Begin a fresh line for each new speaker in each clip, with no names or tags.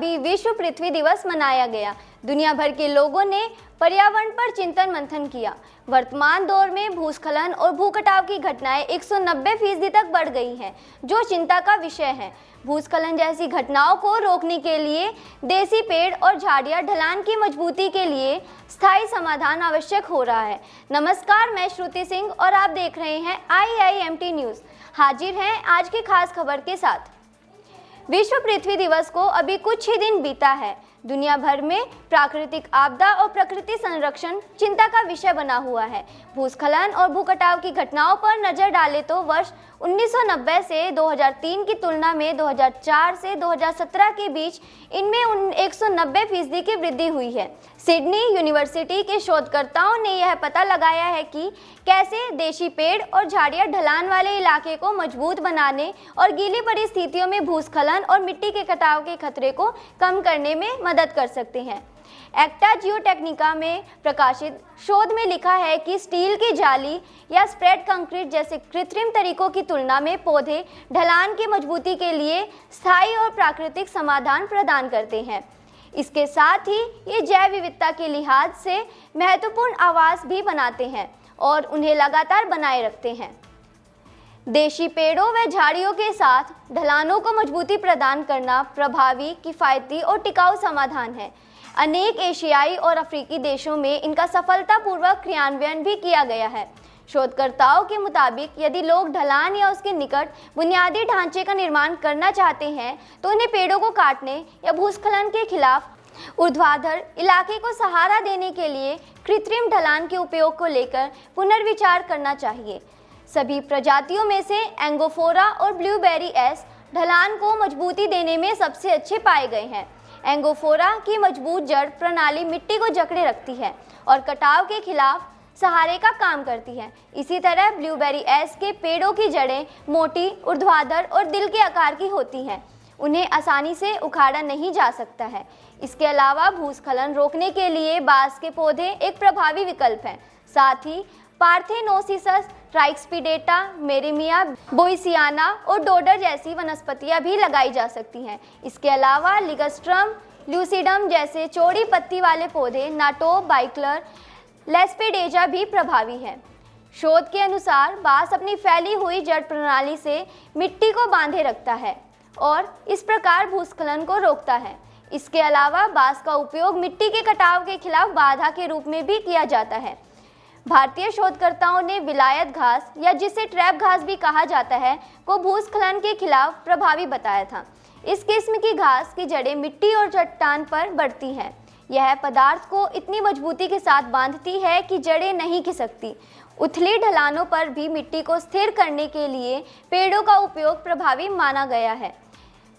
अभी विश्व पृथ्वी दिवस मनाया गया। दुनिया भर के लोगों ने पर्यावरण पर चिंतन मंथन किया। वर्तमान दौर में भूस्खलन और भूकटाव की घटनाएं 190% तक बढ़ गई हैं, जो चिंता का विषय है। भूस्खलन जैसी घटनाओं को रोकने के लिए देसी पेड़ और झाड़ियां ढलान की मजबूती के लिए स्थायी समाधान आवश्यक हो रहा है। नमस्कार, मैं श्रुति सिंह और आप देख रहे हैं IIMT न्यूज़। हाजिर हैं आज की खास खबर के साथ। विश्व पृथ्वी दिवस को अभी कुछ ही दिन बीता है। दुनिया भर में प्राकृतिक आपदा और प्रकृति संरक्षण चिंता का विषय बना हुआ है। भूस्खलन और भूकटाव की घटनाओं पर नजर डालें तो वर्ष 1990 से 2003 की तुलना में 2004 से 2017 के बीच इनमें 190% की वृद्धि हुई है। सिडनी यूनिवर्सिटी के शोधकर्ताओं ने यह पता लगाया है कि कैसे देशी पेड़ और झाड़ियां ढलान वाले इलाके को मजबूत बनाने और गीली परिस्थितियों में भूस्खलन और मिट्टी के कटाव के खतरे को कम करने में मदद कर सकते हैं। एक्टा जियोटेक्निका में प्रकाशित शोध में लिखा है कि स्टील की जाली या स्प्रेड कंक्रीट जैसे कृत्रिम तरीकों की तुलना में पौधे ढलान की मजबूती के लिए स्थायी और प्राकृतिक समाधान प्रदान करते हैं। इसके साथ ही ये जैव विविधता के लिहाज से महत्वपूर्ण आवास भी बनाते हैं और उन्हें लगातार बनाए रखते हैं। देशी पेड़ों व झाड़ियों के साथ ढलानों को मजबूती प्रदान करना प्रभावी, किफ़ायती और टिकाऊ समाधान है। अनेक एशियाई और अफ्रीकी देशों में इनका सफलतापूर्वक क्रियान्वयन भी किया गया है। शोधकर्ताओं के मुताबिक यदि लोग ढलान या उसके निकट बुनियादी ढांचे का निर्माण करना चाहते हैं तो उन्हें पेड़ों को काटने या भूस्खलन के खिलाफ ऊर्ध्वाधर इलाके को सहारा देने के लिए कृत्रिम ढलान के उपयोग को लेकर पुनर्विचार करना चाहिए। सभी प्रजातियों में से एंगोफोरा और ब्लूबेरी एस ढलान को मजबूती देने में सबसे अच्छे पाए गए हैं। एंगोफोरा की मजबूत जड़ प्रणाली मिट्टी को जकड़े रखती है और कटाव के खिलाफ सहारे का काम करती है। इसी तरह ब्लूबेरी एस के पेड़ों की जड़ें मोटी, ऊर्ध्वाधर और दिल के आकार की होती हैं। उन्हें आसानी से उखाड़ा नहीं जा सकता है। इसके अलावा भूस्खलन रोकने के लिए बांस के पौधे एक प्रभावी विकल्प हैं। साथ ही पार्थेनोसिसस, ट्राइक्सपीडेटा, मेरेमिया, बोइसियाना और डोडर जैसी वनस्पतियां भी लगाई जा सकती हैं। इसके अलावा लिगस्ट्रम, ल्यूसिडम जैसे चौड़ी पत्ती वाले पौधे, नाटो, बाइक्लर, लेस्पेडेजा भी प्रभावी हैं। शोध के अनुसार बांस अपनी फैली हुई जड़ प्रणाली से मिट्टी को बांधे रखता है और इस प्रकार भूस्खलन को रोकता है। इसके अलावा बांस का उपयोग मिट्टी के कटाव के खिलाफ बाधा के रूप में भी किया जाता है। भारतीय शोधकर्ताओं ने विलायत घास या जिसे ट्रैप घास भी कहा जाता है को भूस्खलन के खिलाफ प्रभावी बताया था। इस किस्म की घास की जड़ें मिट्टी और चट्टान पर बढ़ती हैं। यह पदार्थ को इतनी मजबूती के साथ बांधती है कि जड़ें नहीं खिसकती। उथली ढलानों पर भी मिट्टी को स्थिर करने के लिए पेड़ों का उपयोग प्रभावी माना गया है।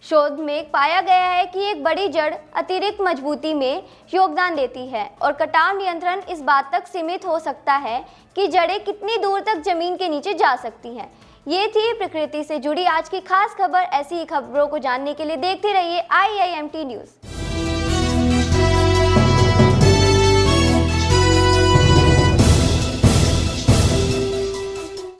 शोध में पाया गया है कि एक बड़ी जड़ अतिरिक्त मजबूती में योगदान देती है और कटाव नियंत्रण इस बात तक सीमित हो सकता है कि जड़ें कितनी दूर तक जमीन के नीचे जा सकती हैं। ये थी प्रकृति से जुड़ी आज की खास खबर। ऐसी ही खबरों को जानने के लिए देखते रहिए IIMT न्यूज़।